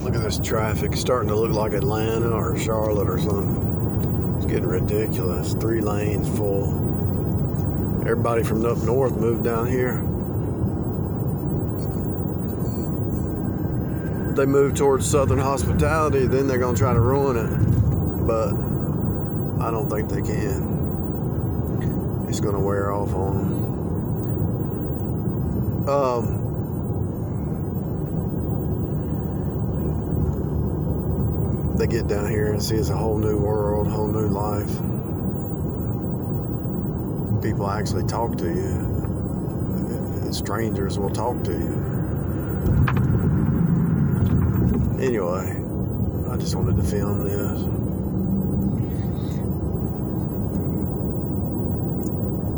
Look at this traffic. It's starting to look like Atlanta or Charlotte or something. It's getting ridiculous. 3 lanes full. Everybody from up north moved down here. They move towards Southern hospitality, then they're going to try to ruin it. But I don't think they can. It's going to wear off on them. They get down here and see it's a whole new world, whole new life. People actually talk to you. Strangers will talk to you. Anyway, I just wanted to film this.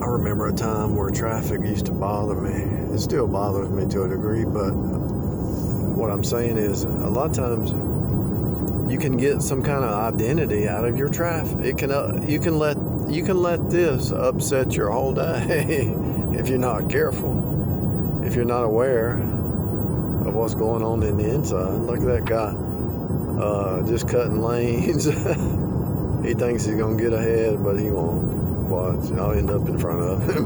I remember a time where traffic used to bother me. It still bothers me to a degree, but what I'm saying is a lot of times you can get some kind of identity out of your traffic. You can let this upset your whole day if you're not careful, if you're not aware of what's going on in the inside. Look at that guy just cutting lanes. He thinks he's gonna get ahead, but he won't. Watch, I'll end up in front of him.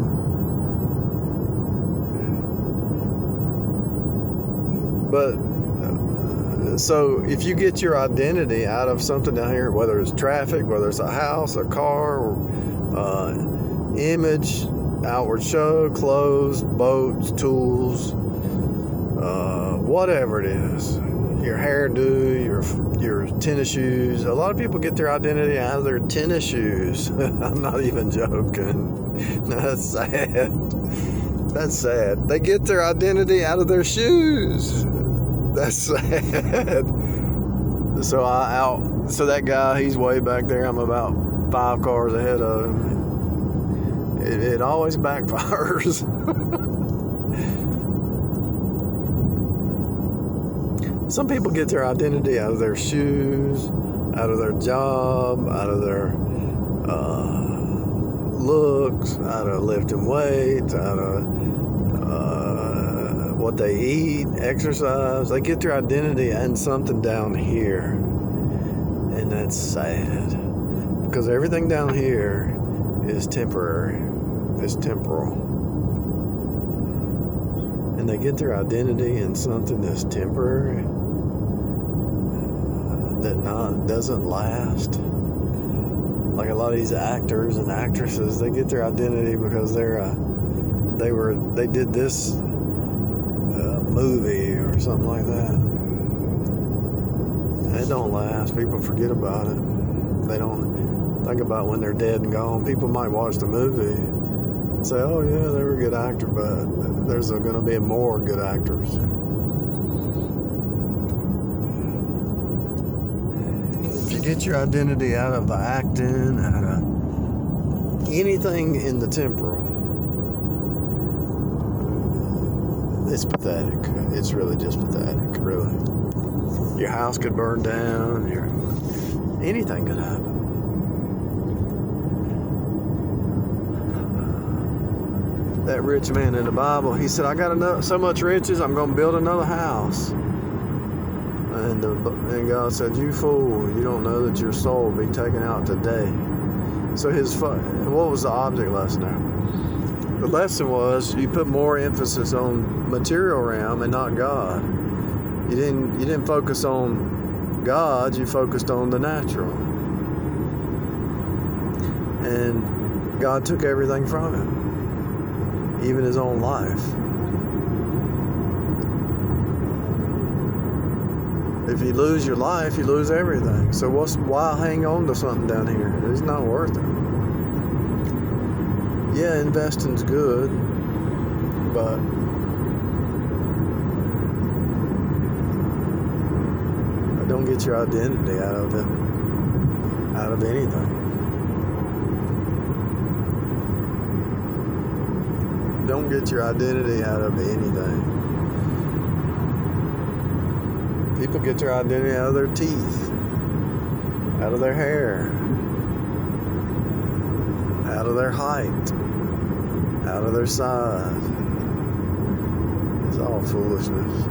But so if you get your identity out of something down here, whether it's traffic, whether it's a house, a car, or image, outward show, clothes, boats, tools, whatever it is, your hairdo, your tennis shoes. A lot of people get their identity out of their tennis shoes. I'm not even joking. That's sad. That's sad. They get their identity out of their shoes. That's sad. So that guy, he's way back there. I'm about 5 cars ahead of him. It always backfires. Some people get their identity out of their shoes, out of their job, out of their looks, out of lifting weights, out of what they eat, exercise. They get their identity in something down here. And that's sad. Because everything down here is temporary. It's temporal. And they get their identity in something that's temporary, that doesn't last. Like a lot of these actors and actresses, they get their identity because they did this movie or something like that. And it don't last. People forget about it. They don't think about when they're dead and gone. People might watch the movie and say, oh yeah, they were a good actor, but there's going to be more good actors. If you get your identity out of the acting, out of anything in the temporal, it's pathetic. It's really just pathetic, really. Your house could burn down. Anything could happen. That rich man in the Bible, he said, I got so much riches, I'm going to build another house. And God said, you fool, you don't know that your soul will be taken out today. So what was the object lesson there? The lesson was you put more emphasis on material realm and not God. You didn't focus on God, you focused on the natural. And God took everything from him, even his own life. If you lose your life, you lose everything. So why hang on to something down here? It's not worth it. Yeah, investing's good, but don't get your identity out of it, out of anything. Don't get your identity out of anything. People get their identity out of their teeth, out of their hair, out of their height, out of their size. It's all foolishness.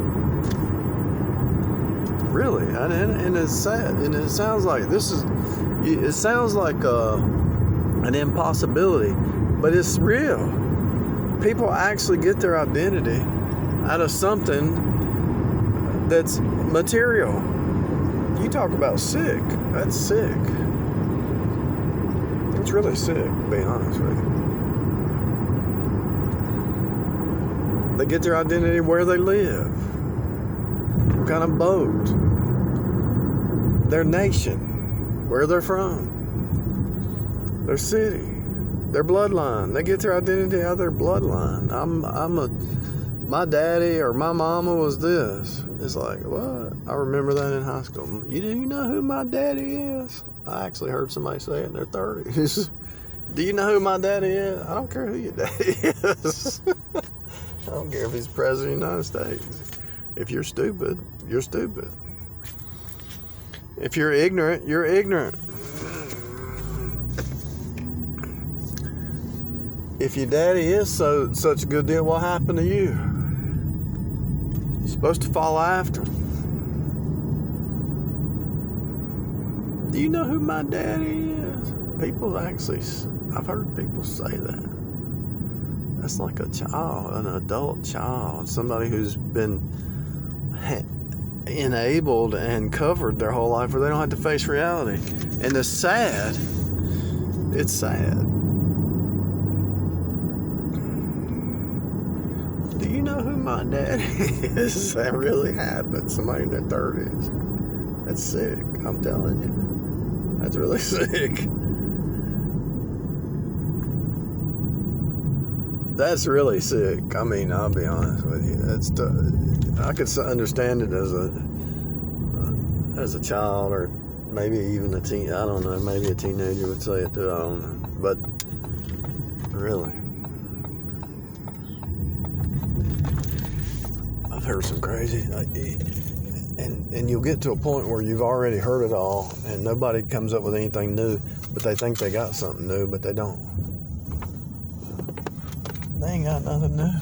Really, and it's sad, and it sounds like it sounds like an impossibility, but it's real. People actually get their identity out of something that's material. You talk about sick. That's sick. It's really sick, to be honest with you. They get their identity where they live, what kind of boat, their nation, where they're from, their city, their bloodline. They get their identity out of their bloodline. My daddy or my mama was this. It's like, what? I remember that in high school. Do you know who my daddy is? I actually heard somebody say it in their 30s. Do you know who my daddy is? I don't care who your daddy is. I don't care if he's president of the United States. If you're stupid, you're stupid. If you're ignorant, you're ignorant. If your daddy is such a good deal, what happened to you? You're supposed to follow after him. Do you know who my daddy is? People actually, I've heard people say that. That's like a child, an adult child, somebody who's been enabled and covered their whole life where they don't have to face reality. And it's sad. It's sad. Do you know who my daddy is? That really happened. Somebody in their 30s. That's sick. I'm telling you. That's really sick. That's really sick. I mean, I'll be honest with you. I could understand it as a child, or maybe even a teen. I don't know. Maybe a teenager would say it too. I don't know. But really, I've heard some crazy. And you'll get to a point where you've already heard it all, and nobody comes up with anything new, but they think they got something new, but they don't. They ain't got nothing new.